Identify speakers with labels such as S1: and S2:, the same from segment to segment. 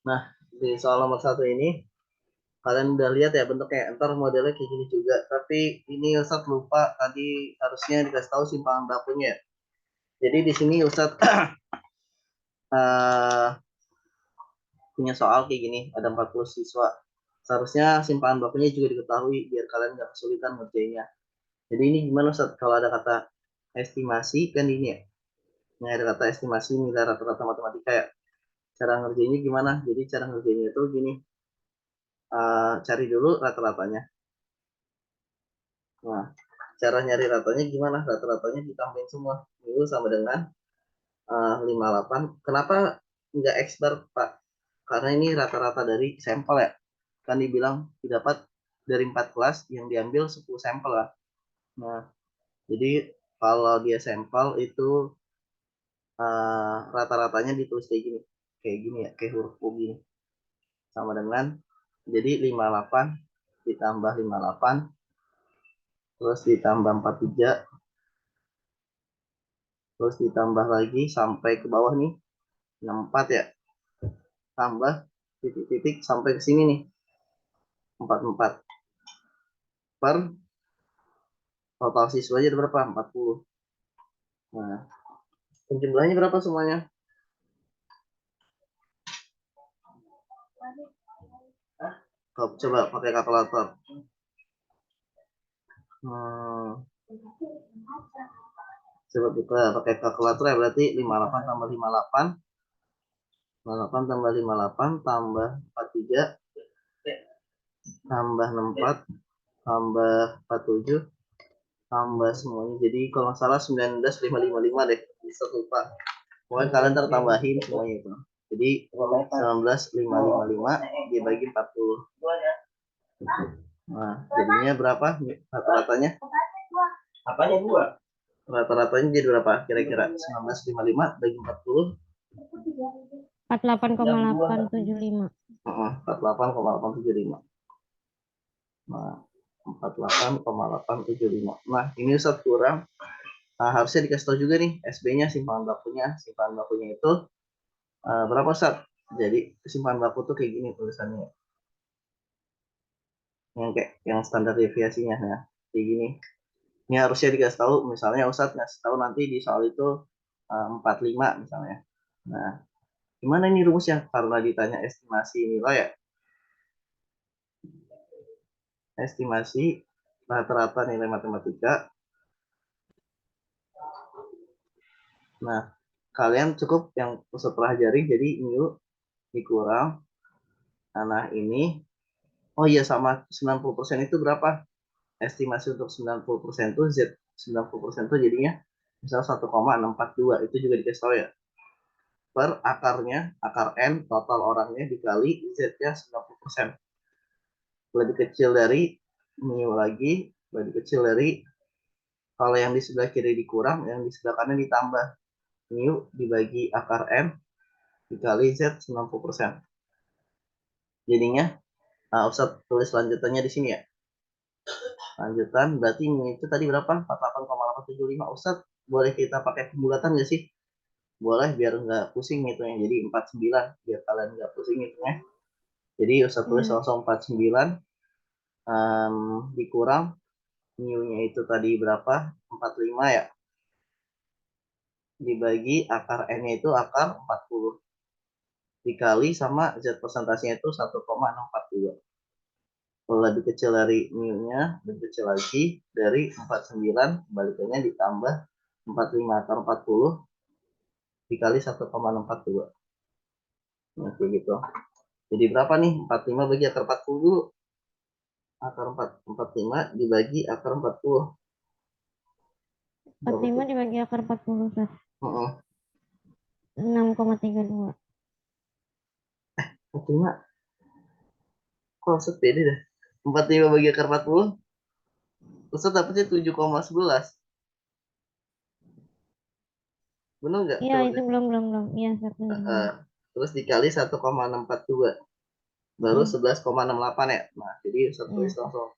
S1: Nah, di soal nomor 1 ini, kalian udah lihat ya bentuknya. Ntar modelnya kayak gini juga. Tapi ini Ustadz lupa tadi harusnya dikasih tahu simpangan bakunya. Jadi di sini Ustadz uh, punya soal kayak gini. Ada 40 siswa. Seharusnya simpangan bakunya juga diketahui biar kalian nggak kesulitan ngerjainnya. Jadi ini gimana Ustadz? Kalau ada kata estimasi kan ini ya. Ini ada kata estimasi nilai rata-rata matematika ya. Cara ngerjainnya gimana? Jadi cara ngerjainnya itu gini. Cari dulu rata-ratanya. Nah, cara nyari ratanya gimana? Rata-ratanya ditambahin semua. Itu sama dengan 58. Kenapa nggak X bar, Pak? Karena ini rata-rata dari sampel ya. Kan dibilang didapat dari 4 kelas yang diambil 10 sampel lah. Nah, jadi kalau dia sampel itu rata-ratanya ditulis kayak gini. Kayak gini ya, kayak huruf U gini. Sama dengan, jadi 58 ditambah 58, terus ditambah 43, terus ditambah lagi sampai ke bawah nih 64 ya, tambah titik-titik sampai ke sini nih 44 per total siswa aja berapa 40. Nah, jumlahnya berapa semuanya? Coba pakai kalkulator. Coba kita pakai kalkulator ya, berarti 58 tambah 58, 58 tambah 58 tambah 43 tambah 64 tambah 47 tambah semuanya. Jadi kalau nggak salah 19,555 deh. Bisa lupa. Pokoknya kalian tertambahin semuanya itu. Jadi 19,555 dibagi 40. Nah, jadinya berapa rata-ratanya? Apanya 2? Rata-ratanya jadi berapa kira-kira? 19,55 bagi 40.
S2: 48,875.
S1: 48,875. Nah, 48,875. Nah, ini Ustadz kurang. Nah, harusnya dikasih tahu juga nih SB-nya, simpangan bakunya. Simpangan bakunya itu berapa Ustadz? Jadi simpangan baku tuh kayak gini tulisannya. Yang kayak yang standar deviasinya ya. Kayak gini. Ini harusnya dikasih tahu, misalnya Ustadz ngasih tahu nanti di soal itu 45 misalnya. Nah, gimana ini rumusnya? Karena ditanya estimasi nilai ya. Estimasi rata-rata nilai matematika. Nah, kalian cukup yang setelah jaring jadi mu dikurang. Nah, ini oh iya sama 90% itu berapa? Estimasi untuk 90% itu Z 90% itu jadinya misal 1,642 itu juga dikasih tahu ya. Per akarnya, akar N total orangnya dikali Z-nya 90%. Lebih kecil dari mu lagi, lebih kecil dari kalau yang di sebelah kiri dikurang, yang di sebelah kanan ditambah. Mu dibagi akar N dikali Z 90%. Jadinya, Ustaz tulis lanjutannya di sini ya. Lanjutan, berarti itu tadi berapa? 48,875. Ustaz, boleh kita pakai pembulatan nggak sih? Boleh, biar nggak pusing hitungnya. Jadi 49, biar kalian nggak pusing hitungnya. Jadi Ustaz tulis langsung 49, dikurang, mu-nya itu tadi berapa? 45 ya. Dibagi akar N-nya itu akar 40. Dikali sama Z persentasenya itu 1,642. Lebih kecil dari mu-nya, lebih kecil lagi dari 49, balikannya ditambah 45 akar 40 dikali 1,642. Nah, kayak gitu. Jadi berapa nih? 45 bagi akar 40 dulu. Akar 45 dibagi akar 40.
S2: 45 dibagi akar 40, Ustaz. 6,32.
S1: 45. Kok sepede dah. 45 bagi akar 40. Ustaz dapetnya 7,11. Benar nggak?
S2: Iya, itu belum. Iya, Ustaz.
S1: Terus dikali 1,642. Baru 11,68 ya. Nah, jadi Ustaz tulis langsung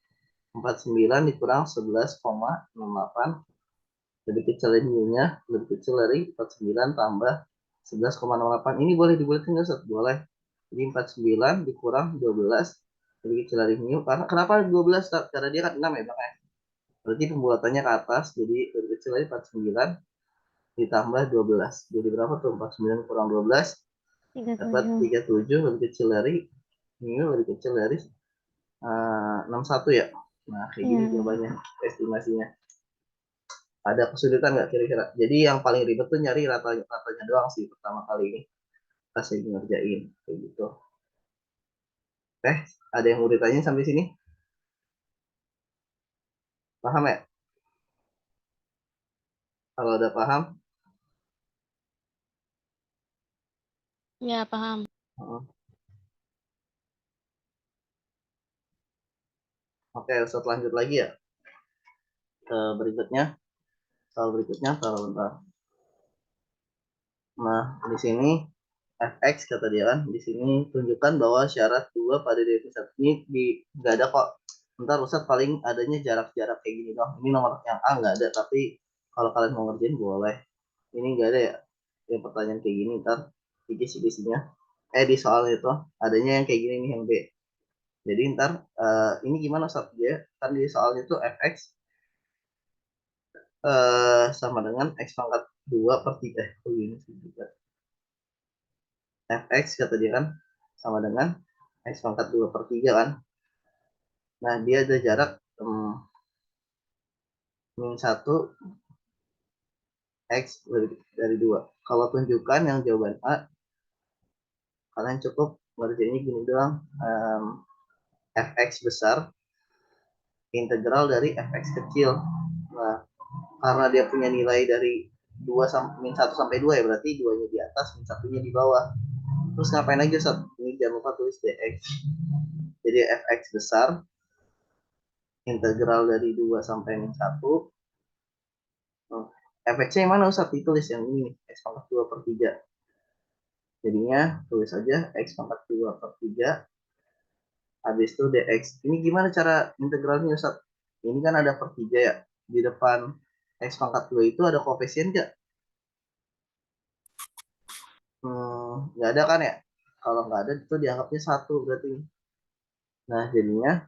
S1: 49 dikurang 11,68. Lebih kecil dari mu-nya, lebih kecil dari 49 tambah 11,08. Ini boleh dibuletin nggak, Ustaz? Boleh. Jadi 49 dikurang 12 lebih kecil dari mu. Karena kenapa 12? Ustaz? Karena dia kan 6 ya, Bang. Berarti pembulatannya ke atas, jadi lebih kecil dari 49 ditambah 12. Jadi berapa tuh? 49 kurang 12 dapat 37 lebih kecil dari mu, lebih kecil dari 61 ya. Nah, kayak gini jawabannya, estimasinya. Ada kesulitan nggak kira-kira? Jadi yang paling ribet tuh nyari ratanya doang sih pertama kali ini pas lagi ngerjain kayak gitu. Ada yang mau ditanya sampai sini? Paham ya? Kalau udah paham,
S2: Ya, paham.
S1: Oke, Ustaz lanjut lagi ya. Berikutnya, soal berikutnya, kalau bentar. Nah, di sini fx kata dia kan, di sini tunjukkan bahwa syarat 2 pada definisi 1 ini nggak ada kok. Bentar Ustaz, paling adanya jarak-jarak kayak gini dong. Ini nomor yang A nggak ada, tapi kalau kalian mau ngerjain boleh. Ini nggak ada ya, yang pertanyaan kayak gini ntar di kisi-kisinya. Di soal itu adanya yang kayak gini nih, yang B. Jadi ntar ini gimana Ustaz? Dia kan di soalnya itu fx sama dengan x pangkat 2 per 3. Begini sih juga. Fx kata dia kan sama dengan x pangkat 2 per 3 kan. Nah, dia ada jarak min 1 x dari 2. Kalau tunjukkan yang jawaban A, kalian cukup ngerjainnya gini doang. Fx besar integral dari fx kecil. Nah, karena dia punya nilai dari 2 sampai min 1 sampai 2 ya, berarti 2-nya di atas, min 1-nya di bawah. Terus ngapain aja Ustaz? Ini jangan lupa tulis dx. Jadi fx besar integral dari 2 sampai min 1. Fx-nya yang mana Ustaz? Ditulis yang ini nih, x pangkat 2 per 3. Jadinya tulis aja x pangkat 2 per 3. Habis itu dx. Ini gimana cara integralnya Ustaz? Ini kan ada per 3 ya. Di depan x pangkat 2 itu ada koefisien nggak? Nggak ada kan ya? Kalau nggak ada itu dianggapnya 1 berarti. Nah, jadinya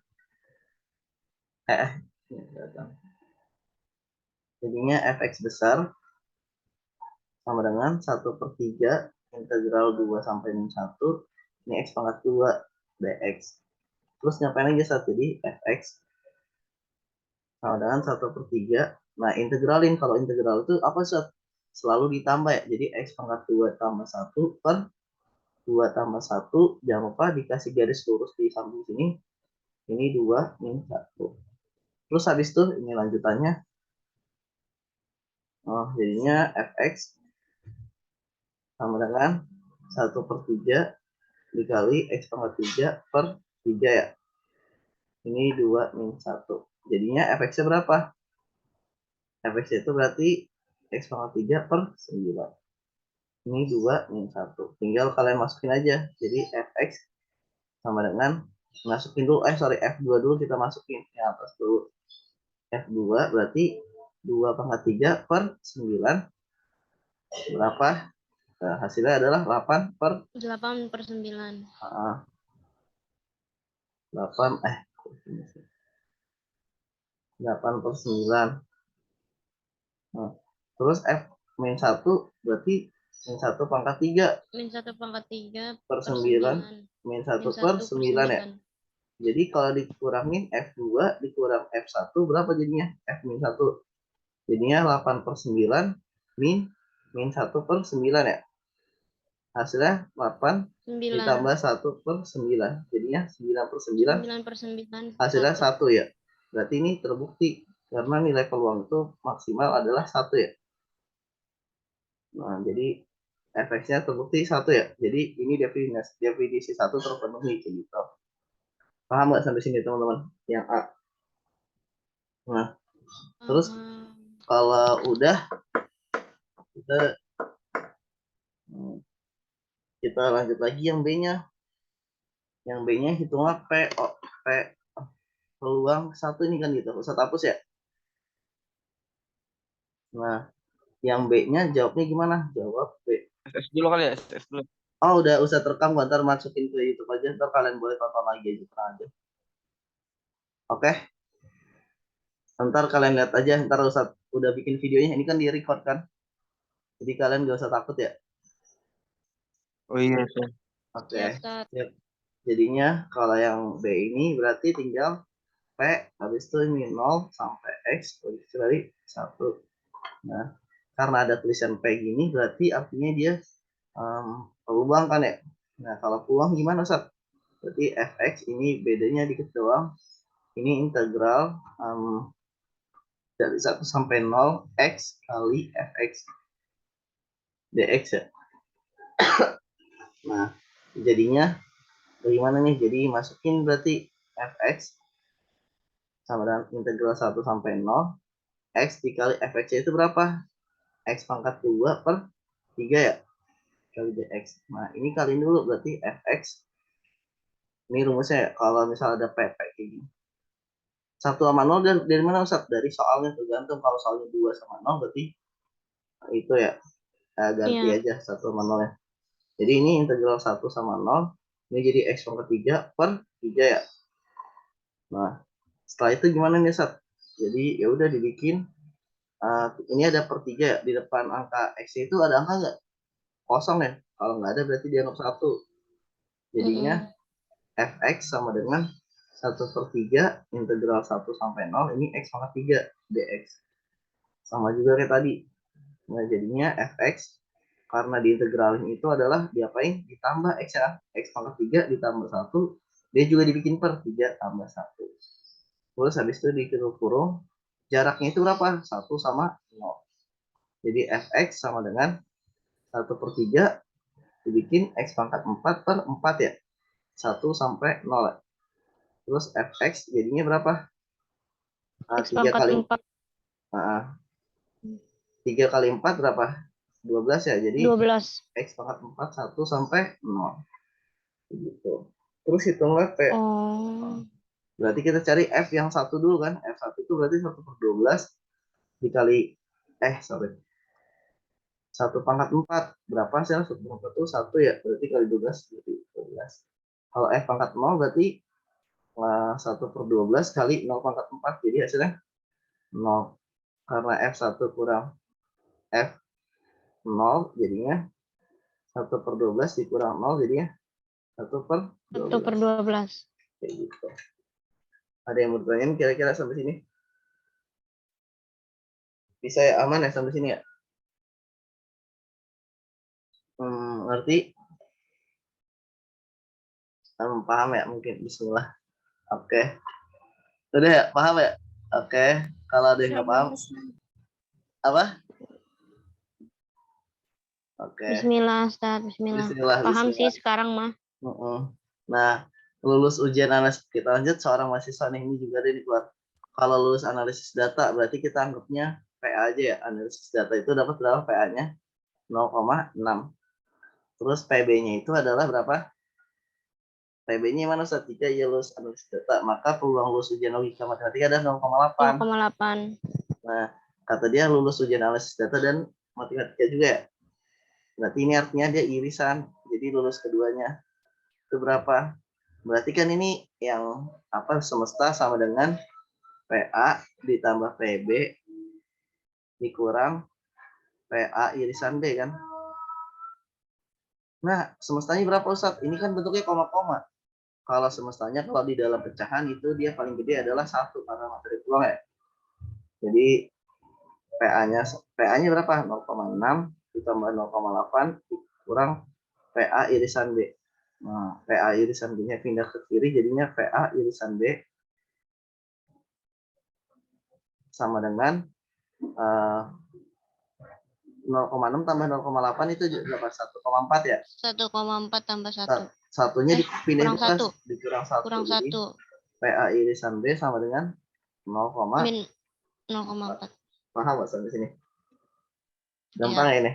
S1: eh, jadinya fx besar sama dengan 1 per 3 integral 2 sampai min 1. Ini x pangkat 2 dx. Terus ngapain lagi saat jadi fx sama dengan 1 per 3. Nah, integralin. Kalau integral itu apa saat? Selalu ditambah ya. Jadi x pangkat 2 tambah 1 per 2 tambah 1. Jangan lupa dikasih garis lurus di samping sini. Ini 2 min 1. Terus habis itu ini lanjutannya. Jadinya fx sama dengan 1 per 3 dikali x pangkat 3 per 3 ya. Ini 2 min 1. Jadinya fx-nya berapa? Fx-nya itu berarti x pangkat 3 per 9. Ini 2 min 1. Tinggal kalian masukin aja. Jadi fx sama dengan, masukin dulu, f2 dulu kita masukin. Yang atas dulu. F2 berarti 2 pangkat 3 per 9. Berapa? Nah, hasilnya adalah 8 per
S2: 8 per 9.
S1: 8 8 per 9. Nah, terus F min 1 berarti min 1 pangkat 3
S2: Min 1 pangkat 3
S1: per 9. Min 1 per 9 ya. Jadi kalau dikurangin F2 dikurang F1 berapa jadinya? F min 1. Jadinya 8 per 9 min 1 per 9 ya. Hasilnya 8 ditambah 1 per 9. Jadinya 9 per 9.
S2: 9 per 9.
S1: Hasilnya 1 ya. Berarti ini terbukti. Karena nilai peluang itu maksimal adalah 1 ya. Nah, jadi efeknya terbukti 1 ya. Jadi ini definisi 1 terpenuhi gitu. Paham nggak sampai sini teman-teman? Yang A. Nah, terus kalau udah kita lanjut lagi yang B-nya. Yang B-nya hitunglah P peluang 1 ini kan gitu. Ustaz hapus ya. Nah, yang B-nya jawabnya gimana? Jawab B.
S3: SS dulu kali ya, SS dulu.
S1: Oh, udah usah terekam, gua ntar masukin ke YouTube aja, ntar kalian boleh tonton lagi aja. Oke, ntar kalian lihat aja, ntar Ustaz udah bikin videonya, ini kan di record kan, jadi kalian gak usah takut ya.
S3: Oh iya sih.
S1: Oke,
S2: Siap, Ustaz.
S1: siap. Jadinya kalau yang B ini berarti tinggal P, habis itu ini 0 sampai X, dari 1. Nah, karena ada tulisan P gini, berarti artinya dia peluang kan ya. Nah, kalau peluang gimana, Ustaz? Berarti fx ini bedanya dikit doang. Ini integral dari 1 sampai 0 x kali fx dx ya. Nah, jadinya bagaimana nih? Jadi masukin berarti fx sama dengan integral 1 sampai 0 x dikali fx itu berapa? X pangkat 2 per 3 ya, kali dx. Nah, ini kaliin dulu berarti fx. Ini rumusnya ya, kalau misalnya ada p kayak gini. 1 sama 0 dari mana, Ustaz? Dari soalnya, tergantung. Kalau soalnya 2 sama 0 berarti itu ya, ganti
S2: Iya.
S1: aja 1 sama 0 ya. Jadi ini integral 1 sama 0, ini jadi x pangkat 3 per 3 ya. Nah, setelah itu gimana nih, Ustaz? Jadi ya udah dibikin, ini ada per 3 ya, di depan angka x itu ada angka nggak? Kosong ya. Kalau nggak ada berarti dianggap 1. Jadinya fx sama dengan 1/3 integral 1 sampai 0, ini x pangkat 3 dx. Sama juga kayak tadi. Nah, jadinya fx karena diintegralin itu adalah diapain? Ditambah x ya. X pangkat 3 ditambah 1. Dia juga dibikin per 3 tambah 1. Terus habis itu dikurung. Jaraknya itu berapa? 1 sama 0. Jadi fx sama dengan 1/3 dibikin x pangkat 4 per 4 ya. 1 sampai 0 ya. Terus fx jadinya berapa?
S2: X
S1: 3
S2: pangkat
S1: kali
S2: 4.
S1: 3 kali 4 berapa? 12 ya. Jadi
S2: 12.
S1: x pangkat 4 1 sampai 0. Gitu. Terus hitunglah P.
S2: Oh.
S1: Berarti kita cari F yang 1 dulu kan. F1 itu berarti 1/12 dikali sorry. 1 pangkat 4. Berapa sih? 1 pangkat 4 itu 1 ya. Berarti kali 12 berarti 12. Kalau F pangkat 0 berarti 1/12 kali 0 pangkat 4. Jadi hasilnya 0. Karena F1 kurang F0 jadinya 1/12 dikurang 0 jadinya 1/12.
S2: 1/12.
S1: Kayak gitu. Ada yang mau ditanyain kira-kira sampai sini? Bisa ya, aman ya sampai sini ya? Ngerti? Paham ya mungkin? Bismillah. Oke. Udah ya, paham ya? Oke. Kalau ada yang nggak paham, apa? Oke.
S2: Bismillah, Ustaz. Bismillah.
S1: Bismillah.
S2: Paham
S1: Bismillah.
S2: sih sekarang mah.
S1: Nah, lulus ujian analisis, kita lanjut seorang mahasiswa nih, ini juga ada di keluar. Kalau lulus analisis data, berarti kita anggapnya PA aja ya. Analisis data itu dapat berapa PA-nya? 0,6. Terus PB-nya itu adalah berapa? PB-nya mana Ustaz? Jika ia lulus analisis data, maka peluang lulus ujian logika matematika adalah 0,8.
S2: 0,8.
S1: Nah, kata dia lulus ujian analisis data dan matematika juga ya. Berarti ini artinya dia irisan. Jadi lulus keduanya. Itu berapa? Berarti kan ini yang semesta sama dengan PA ditambah PB dikurang PA irisan B kan. Nah, semestanya berapa Ustaz? Ini kan bentuknya koma-koma. Kalau semestanya kalau di dalam pecahan itu dia paling gede adalah 1 karena materi peluang ya. Jadi PA-nya berapa? 0,6 ditambah 0,8 kurang PA irisan B. Nah, PA irisan B-nya pindah ke kiri jadinya PA irisan B sama dengan 0,6 tambah 0,8 itu berapa? 1,4 ya?
S2: 1,4 tambah 1.
S1: Satunya dipindah
S2: kurang 1.
S1: dikurang 1.
S2: Kurang 1.
S1: PA irisan B sama dengan 0,4.
S2: 0,4.
S1: Paham nggak sampai sini? Gampang ya ini?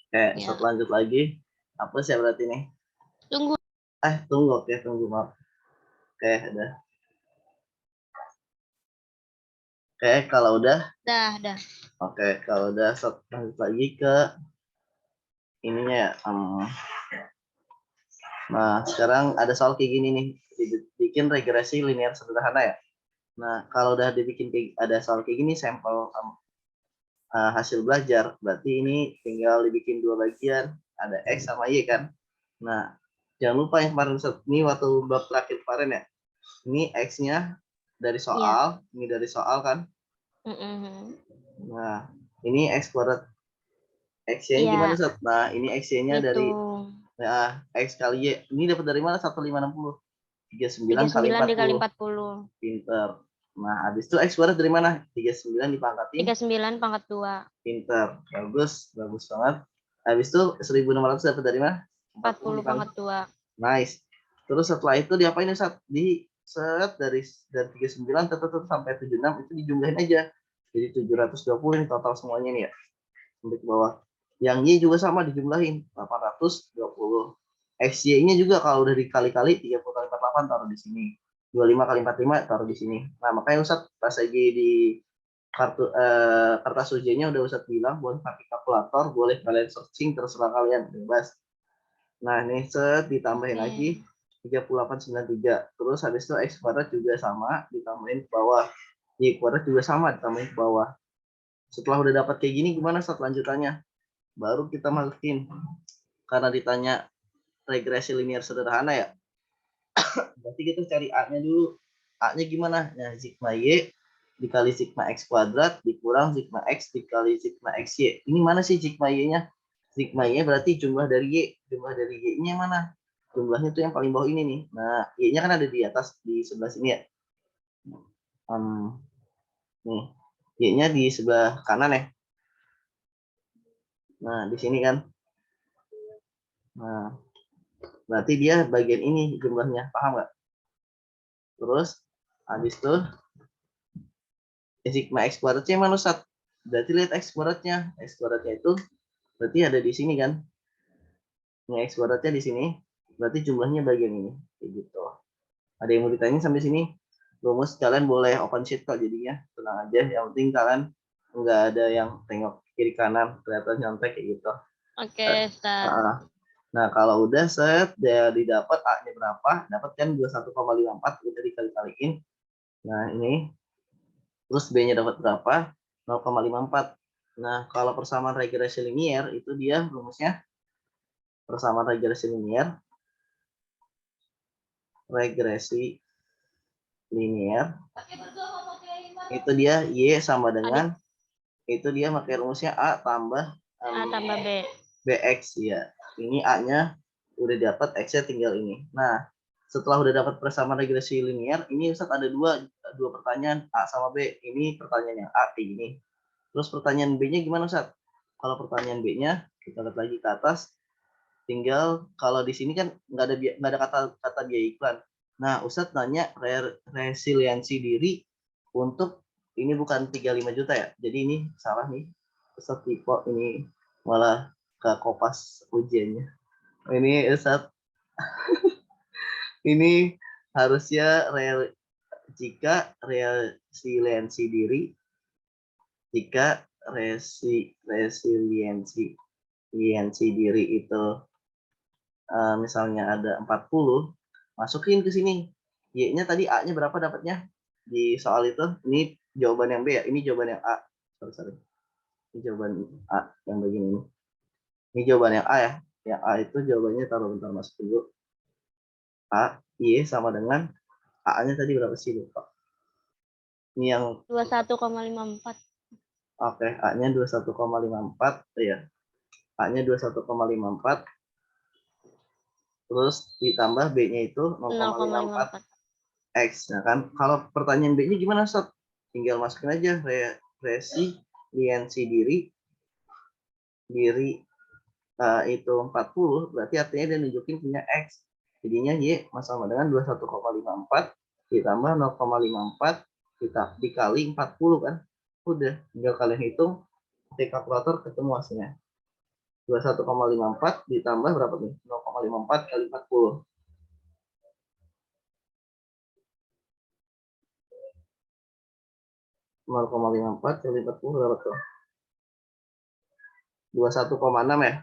S1: Oke,
S2: Ya.
S1: lanjut lagi. Apa sih berarti nih?
S2: Tunggu.
S1: Tunggu, oke, tunggu maaf. Oke, udah. Oke, kalau udah?
S2: Dah.
S1: Oke, kalau udah lanjut lagi ke ininya ya. Nah, sekarang ada soal kayak gini nih. Bikin regresi linear sederhana ya. Nah, kalau udah dibikin ada soal kayak gini, sampel hasil belajar, berarti ini tinggal dibikin dua bagian, ada X sama Y kan. Nah, jangan lupa yang kemarin ini waktu bab terakhir kemarin ya. Ini X-nya dari soal, ini dari soal kan. Nah, ini X kuadrat. X-nya gimana, Sob? Nah, ini X-nya dari X kali Y. Ini dapat dari mana? 1560. 39 kali 40. Pinter. Nah, habis itu X kuadrat dari mana? 39 dipangkatin
S2: 39 pangkat 2.
S1: Pinter. Bagus banget. Habis itu 1600 dapat dari mana?
S2: 40 pangkat 2.
S1: Nice. Terus setelah itu diapain Ustaz? Di set dari 39 tetap sampai 76 itu dijumlahin aja. Jadi 720 ini total semuanya nih ya. Sampai ke bawah. Yang Y juga sama dijumlahin 820. XY-nya juga kalau udah dikali-kali 30 kali 48 taruh di sini. 25 kali 45 taruh di sini. Nah, makanya Ustaz pas lagi di kertas ujiannya udah Ustaz bilang boleh pakai kalkulator, boleh kalian searching, terserah kalian, bebas. Nah, ini set ditambahin lagi 3893. Terus habis itu X kuadrat juga sama ditambahin ke bawah. Y kuadrat juga sama ditambahin ke bawah. Setelah udah dapat kayak gini gimana Ustaz lanjutannya? Baru kita masukin. Karena ditanya regresi linear sederhana ya. Berarti kita cari A-nya dulu. A-nya gimana? Nah, sigma Y dikali sigma X kuadrat dikurang sigma X dikali sigma XY. Ini mana sih sigma Y-nya? Sigma Y berarti jumlah dari Y. Jumlah dari Y-nya mana? Jumlahnya tuh yang paling bawah ini nih. Nah, Y-nya kan ada di atas, di sebelah sini ya. Nih, Y-nya di sebelah kanan ya. Nah, di sini kan. Nah, berarti dia bagian ini jumlahnya. Paham nggak? Terus, habis itu sigma X kuadratnya mana Ustaz? Berarti lihat X kuadratnya. X kuadratnya itu berarti ada di sini kan. Ini X kuadratnya di sini. Berarti jumlahnya bagian ini. Kayak gitu. Ada yang mau ditanya sampai sini? Rumus kalian boleh open sheet kok jadinya. Tenang aja. Yang penting kalian nggak ada yang tengok kiri kanan. Kelihatan nyontek kayak gitu.
S2: Oke, Ustaz.
S1: Nah, kalau udah set dia didapat A-nya berapa? Dapat kan 21,54 kita dikali-kaliin. Nah, ini terus B-nya dapat berapa? 0,54. Nah, kalau persamaan regresi linier itu dia rumusnya persamaan regresi linier itu dia Y sama dengan itu dia pakai rumusnya A tambah
S2: B.
S1: BX ya. Ini A-nya udah dapat, X-nya tinggal ini. Nah, setelah udah dapat persamaan regresi linier, ini Ustaz ada dua pertanyaan A sama B. Ini pertanyaan yang A kayak gini. Terus pertanyaan B-nya gimana Ustaz? Kalau pertanyaan B-nya kita lihat lagi ke atas, tinggal kalau di sini kan nggak ada kata biaya iklan. Nah, Ustadz nanya resiliensi diri untuk ini bukan 35 juta ya. Jadi ini salah nih. Ustadz tipe ini malah ke kopas ujiannya. Ini Ustadz ini harusnya jika resiliensi diri diri itu misalnya ada 40, masukin ke sini. Y-nya tadi A-nya berapa dapatnya? Di soal itu, ini jawaban yang B ya, ini jawaban yang A. Sorry. Ini jawaban A yang bagian ini. Ini jawaban yang A ya. Yang A itu jawabannya taruh bentar masuk dulu. A, Y sama dengan A-nya tadi berapa sih lupa. Ini yang
S2: 21,54.
S1: Oke, A-nya 21,54 ya. A-nya 21,54. Terus ditambah B-nya itu 0,54 X. Nah kan, kalau pertanyaan B-nya gimana, Sob? Tinggal masukin aja resiliensi diri itu 40, berarti artinya dia nunjukin punya X. Jadinya Y sama dengan 21,54 ditambah 0,54 kita dikali 40 kan. Udah, tinggal kalian hitung pakai kalkulator ketemu hasilnya. 21,54 ditambah berapa nih? 0,54 kali 40. 0,54 kali 40 berapa tuh? 21,6 ya.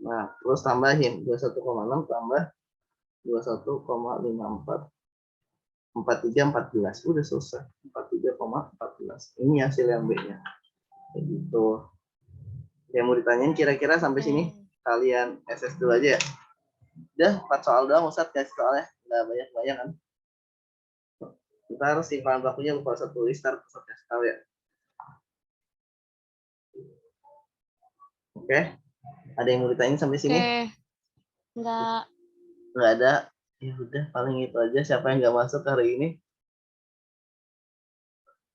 S1: Nah, terus tambahin 21,6 tambah 21,54. 43,14. Udah selesai. 43,14. Ini hasil yang B-nya. Kayak gitu. Yang mau ditanyain kira-kira sampai sini kalian SS dulu aja ya. Udah 4 soal doang Ustaz kasih soalnya. Nggak banyak-banyak kan. Ntar simpanan waktunya lupa Ustaz tulis, ntar Ustaz kasih tahu ya. Oke. Ada yang mau ditanyain sampai sini?
S2: Enggak.
S1: Nggak ada. Ya udah paling itu aja. Siapa yang nggak masuk hari ini